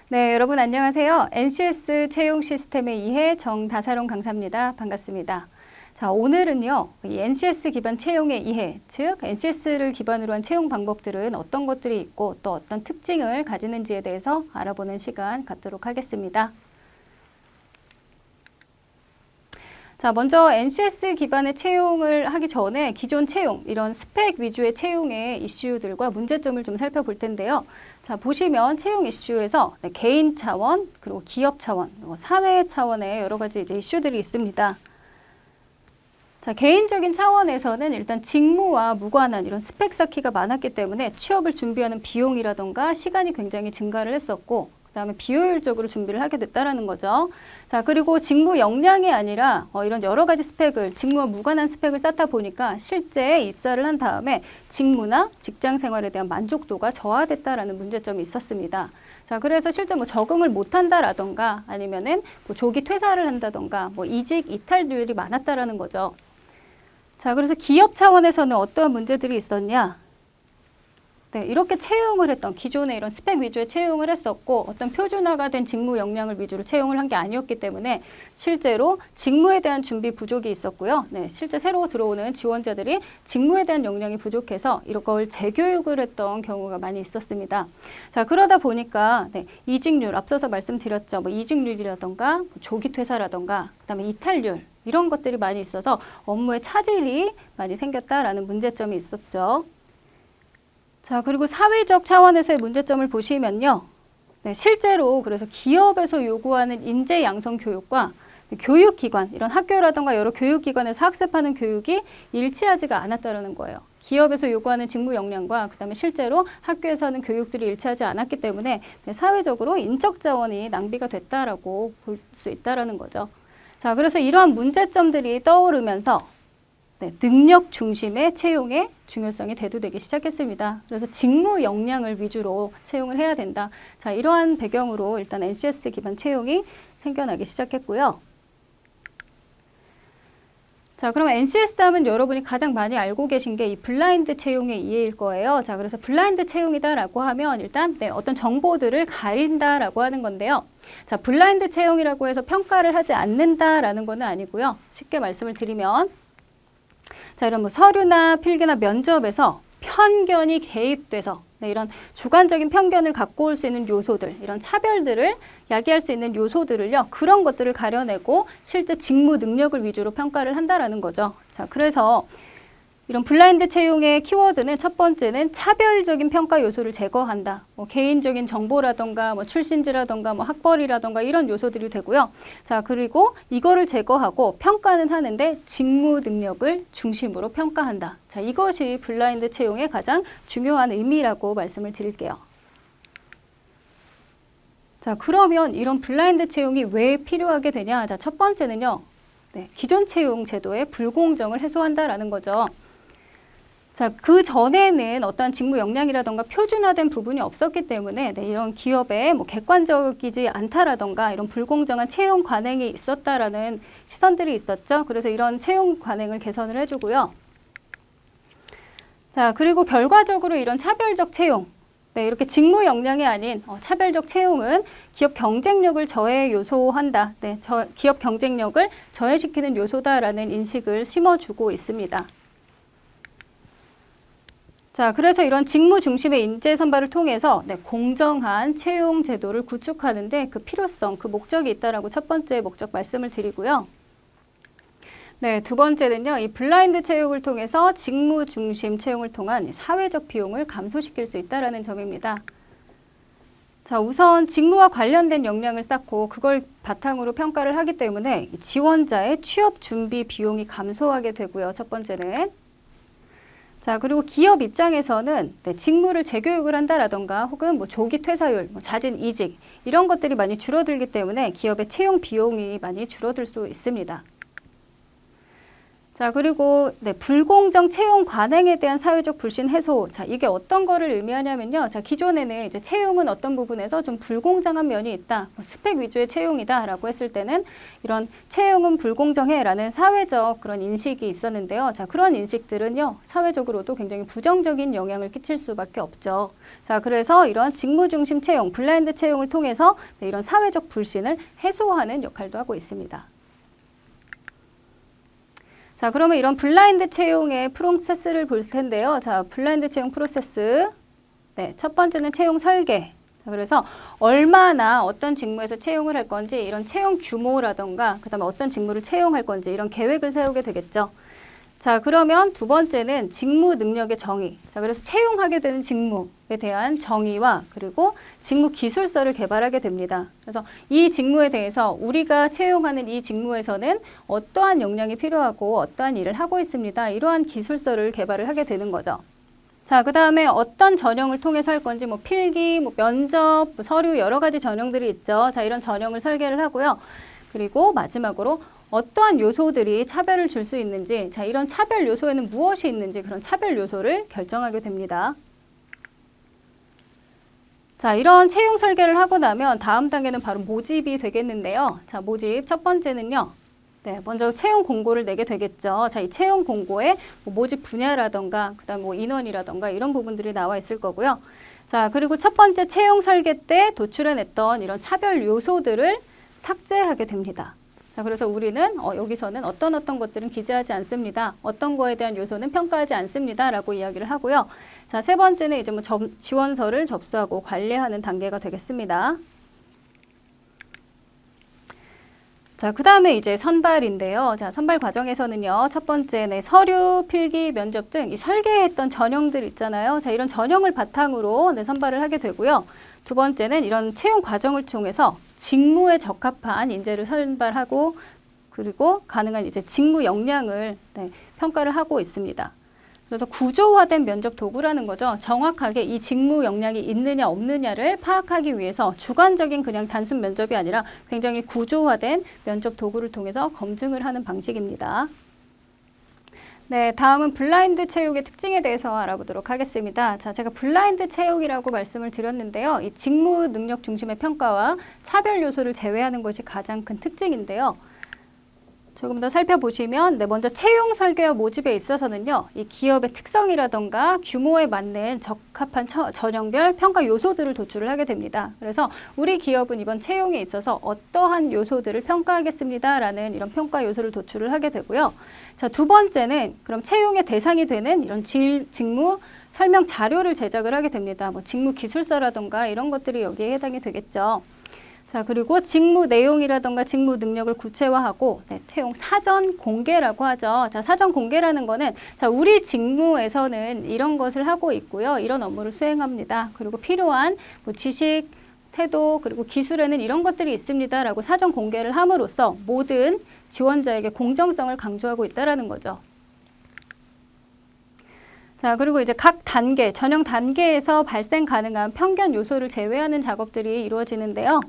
네, 여러분 안녕하세요. NCS 채용 시스템의 이해 정다사롱 강사입니다. 반갑습니다. 자, 오늘은요, 이 NCS 기반 채용의 이해, 즉 NCS를 기반으로 한 채용 방법들은 어떤 것들이 있고 또 어떤 특징을 가지는지에 대해서 알아보는 시간 갖도록 하겠습니다. 자, 먼저 NCS 기반의 채용을 하기 전에 기존 채용, 이런 스펙 위주의 채용의 이슈들과 문제점을 좀 살펴볼 텐데요. 자, 보시면 채용 이슈에서 개인 차원, 그리고 기업 차원, 사회 차원의 여러 가지 이제 이슈들이 있습니다. 자, 개인적인 차원에서는 일단 직무와 무관한 이런 스펙 쌓기가 많았기 때문에 취업을 준비하는 비용이라던가 시간이 굉장히 증가를 했었고, 그다음에 비효율적으로 준비를 하게 됐다라는 거죠. 자, 그리고 직무 역량이 아니라 이런 여러 가지 스펙을, 직무와 무관한 스펙을 쌓다 보니까 실제 입사를 한 다음에 직무나 직장 생활에 대한 만족도가 저하됐다라는 문제점이 있었습니다. 자, 그래서 실제 적응을 못한다라던가 아니면은 조기 퇴사를 한다던가 이직 이탈률이 많았다라는 거죠. 자, 그래서 기업 차원에서는 어떠한 문제들이 있었냐? 네, 이렇게 채용을 했던 기존의 이런 스펙 위주의 채용을 했었고 어떤 표준화가 된 직무 역량을 위주로 채용을 한 게 아니었기 때문에 실제로 직무에 대한 준비 부족이 있었고요. 네, 실제 새로 들어오는 지원자들이 직무에 대한 역량이 부족해서 이걸 재교육을 했던 경우가 많이 있었습니다. 자, 그러다 보니까 이직률, 앞서서 말씀드렸죠. 이직률이라던가 조기 퇴사라던가 그다음에 이탈률 이런 것들이 많이 있어서 업무에 차질이 많이 생겼다라는 문제점이 있었죠. 자, 그리고 사회적 차원에서의 문제점을 보시면요. 네, 실제로 그래서 기업에서 요구하는 인재 양성 교육과 교육기관, 이런 학교라든가 여러 교육기관에서 학습하는 교육이 일치하지가 않았다는 거예요. 기업에서 요구하는 직무 역량과 그다음에 실제로 학교에서 하는 교육들이 일치하지 않았기 때문에 사회적으로 인적 자원이 낭비가 됐다라고 볼 수 있다라는 거죠. 자, 그래서 이러한 문제점들이 떠오르면서 능력 중심의 채용의 중요성이 대두되기 시작했습니다. 그래서 직무 역량을 위주로 채용을 해야 된다. 자, 이러한 배경으로 일단 NCS 기반 채용이 생겨나기 시작했고요. 자, 그럼 NCS 하면 여러분이 가장 많이 알고 계신 게 이 블라인드 채용의 이해일 거예요. 자, 그래서 블라인드 채용이다라고 하면 일단 어떤 정보들을 가린다라고 하는 건데요. 자, 블라인드 채용이라고 해서 평가를 하지 않는다라는 건 아니고요. 쉽게 말씀을 드리면 자, 이런 서류나 필기나 면접에서 편견이 개입돼서 이런 주관적인 편견을 갖고 올 수 있는 요소들, 이런 차별들을 야기할 수 있는 요소들을요, 그런 것들을 가려내고 실제 직무 능력을 위주로 평가를 한다라는 거죠. 자, 그래서 이런 블라인드 채용의 키워드는 첫 번째는 차별적인 평가 요소를 제거한다. 개인적인 정보라던가 출신지라던가 학벌이라던가 이런 요소들이 되고요. 자, 그리고 이거를 제거하고 평가는 하는데 직무 능력을 중심으로 평가한다. 자, 이것이 블라인드 채용의 가장 중요한 의미라고 말씀을 드릴게요. 자, 그러면 이런 블라인드 채용이 왜 필요하게 되냐? 자, 첫 번째는요. 기존 채용 제도의 불공정을 해소한다라는 거죠. 자, 그 전에는 어떠한 직무 역량이라던가 표준화된 부분이 없었기 때문에 이런 기업에 객관적이지 않다라던가 이런 불공정한 채용 관행이 있었다라는 시선들이 있었죠. 그래서 이런 채용 관행을 개선을 해주고요. 자, 그리고 결과적으로 이런 차별적 채용, 이렇게 직무 역량이 아닌 차별적 채용은 기업 경쟁력을 저해 요소한다. 기업 경쟁력을 저해시키는 요소다라는 인식을 심어주고 있습니다. 자, 그래서 이런 직무 중심의 인재 선발을 통해서 공정한 채용 제도를 구축하는데 그 필요성, 그 목적이 있다라고 첫 번째 목적 말씀을 드리고요. 네, 두 번째는요, 이 블라인드 채용을 통해서 직무 중심 채용을 통한 사회적 비용을 감소시킬 수 있다라는 점입니다. 자, 우선 직무와 관련된 역량을 쌓고 그걸 바탕으로 평가를 하기 때문에 지원자의 취업 준비 비용이 감소하게 되고요. 첫 번째는. 자, 그리고 기업 입장에서는 직무를 재교육을 한다라던가 혹은 조기 퇴사율, 잦은 이직 이런 것들이 많이 줄어들기 때문에 기업의 채용 비용이 많이 줄어들 수 있습니다. 자, 그리고 불공정 채용 관행에 대한 사회적 불신 해소. 자, 이게 어떤 거를 의미하냐면요. 자, 기존에는 이제 채용은 어떤 부분에서 좀 불공정한 면이 있다. 뭐 스펙 위주의 채용이다라고 했을 때는 이런 채용은 불공정해라는 사회적 그런 인식이 있었는데요. 자, 그런 인식들은요. 사회적으로도 굉장히 부정적인 영향을 끼칠 수밖에 없죠. 자, 그래서 이런 직무 중심 채용, 블라인드 채용을 통해서 이런 사회적 불신을 해소하는 역할도 하고 있습니다. 자, 그러면 이런 블라인드 채용의 프로세스를 볼 텐데요. 자, 블라인드 채용 프로세스. 네, 첫 번째는 채용 설계. 자, 그래서 얼마나 어떤 직무에서 채용을 할 건지 이런 채용 규모라던가 그다음에 어떤 직무를 채용할 건지 이런 계획을 세우게 되겠죠. 자, 그러면 두 번째는 직무 능력의 정의. 자, 그래서 채용하게 되는 직무에 대한 정의와 그리고 직무 기술서를 개발하게 됩니다. 그래서 이 직무에 대해서 우리가 채용하는 이 직무에서는 어떠한 역량이 필요하고 어떠한 일을 하고 있습니다. 이러한 기술서를 개발을 하게 되는 거죠. 자, 그 다음에 어떤 전형을 통해서 할 건지 뭐 필기, 뭐 면접, 뭐 서류 여러 가지 전형들이 있죠. 자, 이런 전형을 설계를 하고요. 그리고 마지막으로 어떠한 요소들이 차별을 줄 수 있는지, 자, 이런 차별 요소에는 무엇이 있는지 그런 차별 요소를 결정하게 됩니다. 자, 이런 채용 설계를 하고 나면 다음 단계는 바로 모집이 되겠는데요. 자, 모집 첫 번째는요. 네, 먼저 채용 공고를 내게 되겠죠. 자, 이 채용 공고에 뭐 모집 분야라던가, 그다음 뭐 인원이라던가 이런 부분들이 나와 있을 거고요. 자, 그리고 첫 번째 채용 설계 때 도출해냈던 이런 차별 요소들을 삭제하게 됩니다. 자, 그래서 우리는 여기서는 어떤 것들은 기재하지 않습니다. 어떤 거에 대한 요소는 평가하지 않습니다. 라고 이야기를 하고요. 자, 세 번째는 이제 뭐 지원서를 접수하고 관리하는 단계가 되겠습니다. 자, 그 다음에 이제 선발인데요. 자, 선발 과정에서는요. 첫 번째, 서류, 필기, 면접 등 이 설계했던 전형들 있잖아요. 자, 이런 전형을 바탕으로 선발을 하게 되고요. 두 번째는 이런 채용 과정을 통해서 직무에 적합한 인재를 선발하고 그리고 가능한 이제 직무 역량을 평가를 하고 있습니다. 그래서 구조화된 면접 도구라는 거죠. 정확하게 이 직무 역량이 있느냐 없느냐를 파악하기 위해서 주관적인 그냥 단순 면접이 아니라 굉장히 구조화된 면접 도구를 통해서 검증을 하는 방식입니다. 네, 다음은 블라인드 채용의 특징에 대해서 알아보도록 하겠습니다. 자, 제가 블라인드 채용이라고 말씀을 드렸는데요. 이 직무 능력 중심의 평가와 차별 요소를 제외하는 것이 가장 큰 특징인데요. 조금 더 살펴보시면 먼저 채용 설계와 모집에 있어서는요. 이 기업의 특성이라던가 규모에 맞는 적합한 전형별 평가 요소들을 도출을 하게 됩니다. 그래서 우리 기업은 이번 채용에 있어서 어떠한 요소들을 평가하겠습니다. 라는 이런 평가 요소를 도출을 하게 되고요. 자, 두 번째는 그럼 채용의 대상이 되는 이런 직무 설명 자료를 제작을 하게 됩니다. 뭐 직무 기술서라던가 이런 것들이 여기에 해당이 되겠죠. 자, 그리고 직무 내용이라던가 직무 능력을 구체화하고 채용 사전 공개라고 하죠. 자, 사전 공개라는 거는 자, 우리 직무에서는 이런 것을 하고 있고요. 이런 업무를 수행합니다. 그리고 필요한 뭐 지식, 태도, 그리고 기술에는 이런 것들이 있습니다. 라고 사전 공개를 함으로써 모든 지원자에게 공정성을 강조하고 있다라는 거죠. 자, 그리고 이제 각 단계, 전형 단계에서 발생 가능한 편견 요소를 제외하는 작업들이 이루어지는데요.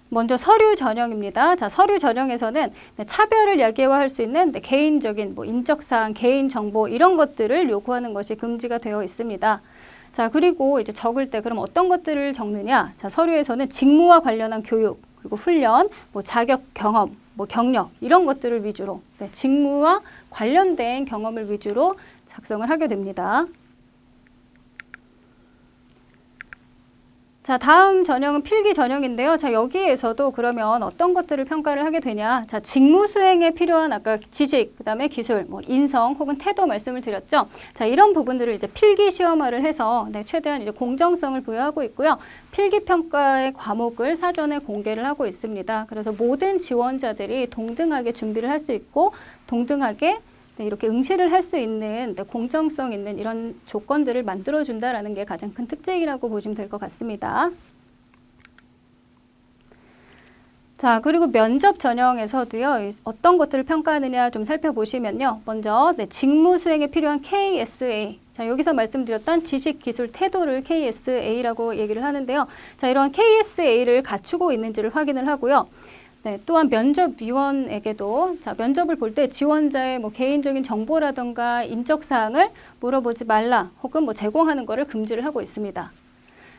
먼저 서류 전형입니다. 자, 서류 전형에서는 차별을 야기화할 수 있는 개인적인 뭐 인적사항, 개인정보 이런 것들을 요구하는 것이 금지가 되어 있습니다. 자, 그리고 이제 적을 때 그럼 어떤 것들을 적느냐? 자, 서류에서는 직무와 관련한 교육, 그리고 훈련, 뭐 자격, 경험, 뭐 경력 이런 것들을 위주로 직무와 관련된 경험을 위주로 작성을 하게 됩니다. 자, 다음 전형은 필기 전형인데요. 자, 여기에서도 그러면 어떤 것들을 평가를 하게 되냐. 자, 직무 수행에 필요한 아까 지식, 그 다음에 기술, 뭐 인성 혹은 태도 말씀을 드렸죠. 자, 이런 부분들을 이제 필기 시험화를 해서 최대한 이제 공정성을 부여하고 있고요. 필기 평가의 과목을 사전에 공개를 하고 있습니다. 그래서 모든 지원자들이 동등하게 준비를 할 수 있고 동등하게 이렇게 응시를 할 수 있는 공정성 있는 이런 조건들을 만들어준다라는 게 가장 큰 특징이라고 보시면 될 것 같습니다. 자, 그리고 면접 전형에서도요, 어떤 것들을 평가하느냐 좀 살펴보시면요. 먼저 직무 수행에 필요한 KSA. 자, 여기서 말씀드렸던 지식, 기술, 태도를 KSA라고 얘기를 하는데요. 자, 이런 KSA를 갖추고 있는지를 확인을 하고요. 네, 또한 면접위원에게도 자, 면접을 볼 때 지원자의 뭐 개인적인 정보라던가 인적 사항을 물어보지 말라 혹은 뭐 제공하는 것을 금지를 하고 있습니다.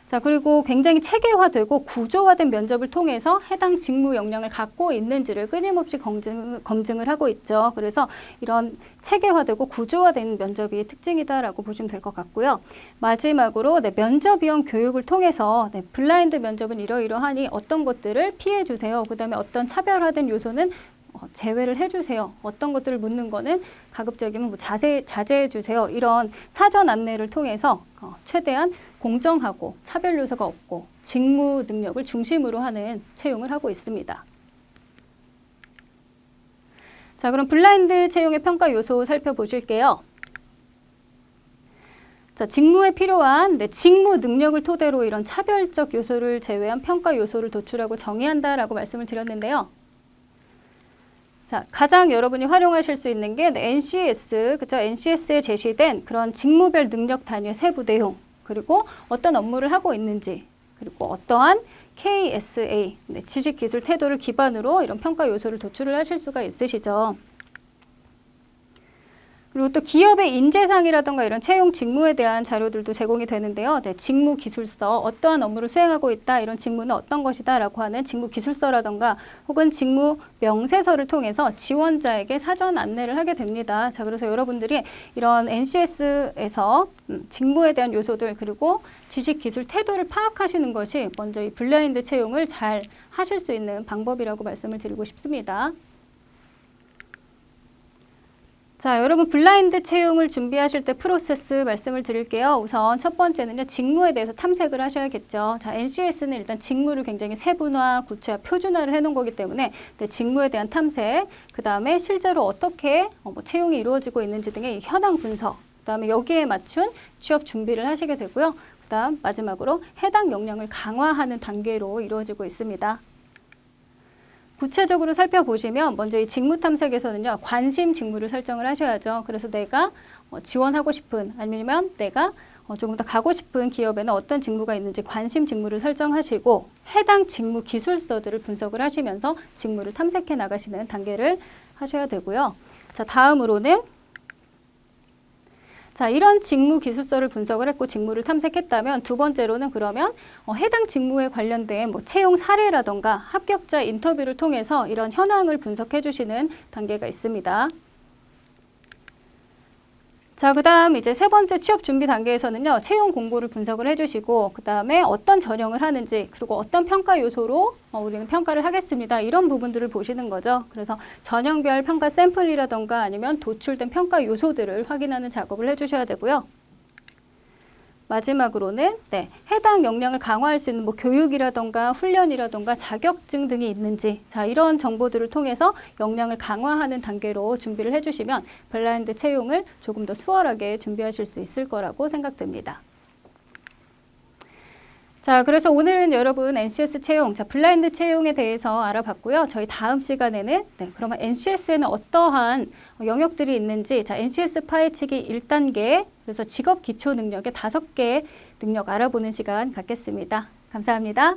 자, 그리고 굉장히 체계화되고 구조화된 면접을 통해서 해당 직무 역량을 갖고 있는지를 끊임없이 검증을 하고 있죠. 그래서 이런 체계화되고 구조화된 면접이 특징이다라고 보시면 될 것 같고요. 마지막으로 면접위원 교육을 통해서 블라인드 면접은 이러이러하니 어떤 것들을 피해 주세요. 그다음에 어떤 차별화된 요소는 제외를 해주세요. 어떤 것들을 묻는 거는 가급적이면 뭐 자제해 주세요. 이런 사전 안내를 통해서 최대한 공정하고 차별 요소가 없고 직무 능력을 중심으로 하는 채용을 하고 있습니다. 자, 그럼 블라인드 채용의 평가 요소 살펴보실게요. 자, 직무에 필요한 직무 능력을 토대로 이런 차별적 요소를 제외한 평가 요소를 도출하고 정의한다라고 말씀을 드렸는데요. 자, 가장 여러분이 활용하실 수 있는 게 NCS, 그죠? NCS에 제시된 그런 직무별 능력 단위의 세부 내용, 그리고 어떤 업무를 하고 있는지, 그리고 어떠한 KSA, 지식, 기술, 태도를 기반으로 이런 평가 요소를 도출을 하실 수가 있으시죠. 그리고 또 기업의 인재상이라든가 이런 채용 직무에 대한 자료들도 제공이 되는데요. 직무 기술서, 어떠한 업무를 수행하고 있다, 이런 직무는 어떤 것이다 라고 하는 직무 기술서라든가 혹은 직무 명세서를 통해서 지원자에게 사전 안내를 하게 됩니다. 자, 그래서 여러분들이 이런 NCS에서 직무에 대한 요소들 그리고 지식, 기술, 태도를 파악하시는 것이 먼저 이 블라인드 채용을 잘 하실 수 있는 방법이라고 말씀을 드리고 싶습니다. 자, 여러분 블라인드 채용을 준비하실 때 프로세스 말씀을 드릴게요. 우선 첫 번째는요, 직무에 대해서 탐색을 하셔야겠죠. 자, NCS는 일단 직무를 굉장히 세분화, 구체화, 표준화를 해놓은 거기 때문에 직무에 대한 탐색, 그 다음에 실제로 어떻게 채용이 이루어지고 있는지 등의 현황 분석, 그 다음에 여기에 맞춘 취업 준비를 하시게 되고요. 그 다음 마지막으로 해당 역량을 강화하는 단계로 이루어지고 있습니다. 구체적으로 살펴보시면 먼저 이 직무 탐색에서는요, 관심 직무를 설정을 하셔야죠. 그래서 내가 지원하고 싶은 아니면 내가 조금 더 가고 싶은 기업에는 어떤 직무가 있는지 관심 직무를 설정하시고 해당 직무 기술서들을 분석을 하시면서 직무를 탐색해 나가시는 단계를 하셔야 되고요. 자, 다음으로는 자, 이런 직무 기술서를 분석을 했고 직무를 탐색했다면 두 번째로는 그러면 해당 직무에 관련된 뭐 채용 사례라던가 합격자 인터뷰를 통해서 이런 현황을 분석해 주시는 단계가 있습니다. 자, 그 다음 이제 세 번째 취업 준비 단계에서는요, 채용 공고를 분석을 해주시고, 그 다음에 어떤 전형을 하는지, 그리고 어떤 평가 요소로 우리는 평가를 하겠습니다. 이런 부분들을 보시는 거죠. 그래서 전형별 평가 샘플이라던가 아니면 도출된 평가 요소들을 확인하는 작업을 해주셔야 되고요. 마지막으로는 해당 역량을 강화할 수 있는 뭐 교육이라던가 훈련이라던가 자격증 등이 있는지, 자, 이런 정보들을 통해서 역량을 강화하는 단계로 준비를 해주시면 블라인드 채용을 조금 더 수월하게 준비하실 수 있을 거라고 생각됩니다. 자, 그래서 오늘은 여러분 NCS 채용, 자, 블라인드 채용에 대해서 알아봤고요. 저희 다음 시간에는 그러면 NCS에는 어떠한 영역들이 있는지, 자, NCS 파헤치기 1단계, 그래서 직업 기초 능력의 5개 능력 알아보는 시간 갖겠습니다. 감사합니다.